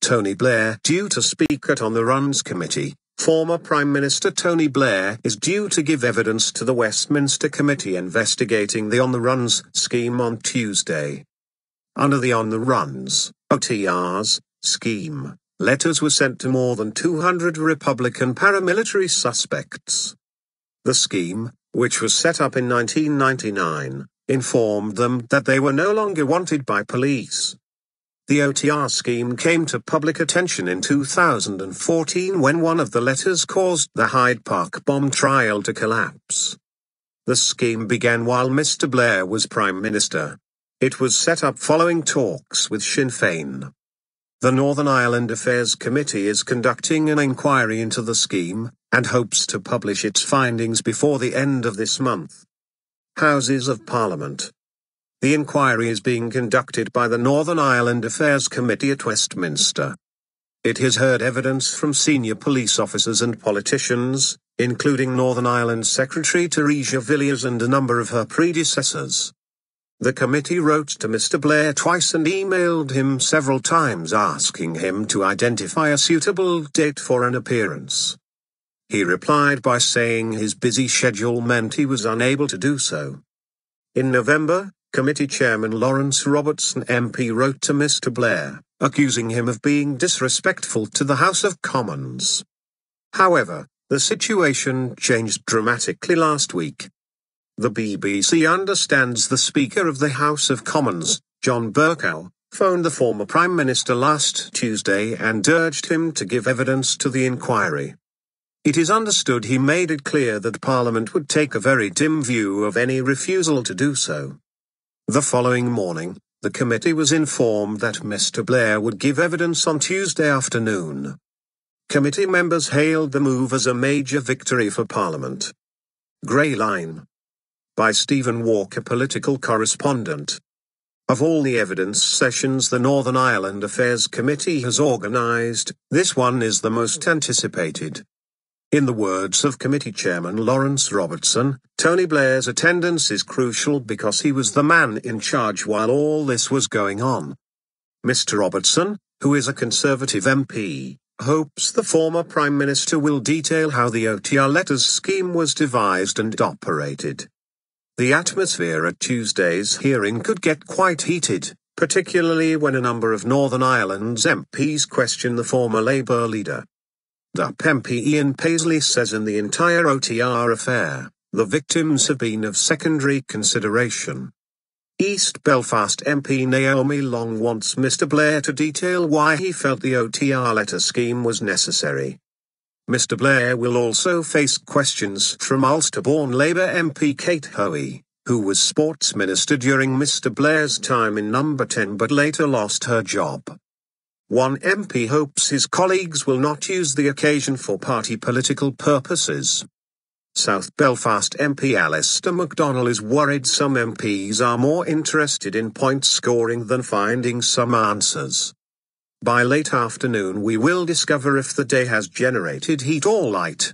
Tony Blair due to speak at On the Runs committee. Former Prime Minister Tony Blair is due to give evidence to the Westminster committee investigating the On the Runs scheme on Tuesday. Under the On the Runs (OTRs) scheme, letters were sent to more than 200 Republican paramilitary suspects. The scheme, which was set up in 1999, informed them that they were no longer wanted by police. The OTR scheme came to public attention in 2014 when one of the letters caused the Hyde Park bomb trial to collapse. The scheme began while Mr. Blair was Prime Minister. It was set up following talks with Sinn Féin. The Northern Ireland Affairs Committee is conducting an inquiry into the scheme, and hopes to publish its findings before the end of this month. Houses of Parliament. The inquiry is being conducted by the Northern Ireland Affairs Committee at Westminster. It has heard evidence from senior police officers and politicians, including Northern Ireland Secretary Teresa Villiers and a number of her predecessors. The committee wrote to Mr. Blair twice and emailed him several times asking him to identify a suitable date for an appearance. He replied by saying his busy schedule meant he was unable to do so. In November, Committee Chairman Lawrence Robertson MP wrote to Mr. Blair, accusing him of being disrespectful to the House of Commons. However, the situation changed dramatically last week. The BBC understands the Speaker of the House of Commons, John Bercow, phoned the former Prime Minister last Tuesday and urged him to give evidence to the inquiry. It is understood he made it clear that Parliament would take a very dim view of any refusal to do so. The following morning, the committee was informed that Mr. Blair would give evidence on Tuesday afternoon. Committee members hailed the move as a major victory for Parliament. Grey Line. By Stephen Walker, political correspondent. Of all the evidence sessions the Northern Ireland Affairs Committee has organised, this one is the most anticipated. In the words of Committee Chairman Lawrence Robertson, Tony Blair's attendance is crucial because he was the man in charge while all this was going on. Mr. Robertson, who is a Conservative MP, hopes the former Prime Minister will detail how the OTR letters scheme was devised and operated. The atmosphere at Tuesday's hearing could get quite heated, particularly when a number of Northern Ireland's MPs question the former Labour leader. DUP MP Ian Paisley says in the entire OTR affair, the victims have been of secondary consideration. East Belfast MP Naomi Long wants Mr. Blair to detail why he felt the OTR letter scheme was necessary. Mr. Blair will also face questions from Ulster-born Labour MP Kate Hoey, who was Sports Minister during Mr. Blair's time in Number 10 but later lost her job. One MP hopes his colleagues will not use the occasion for party political purposes. South Belfast MP Alistair MacDonnell is worried some MPs are more interested in point scoring than finding some answers. By late afternoon we will discover if the day has generated heat or light.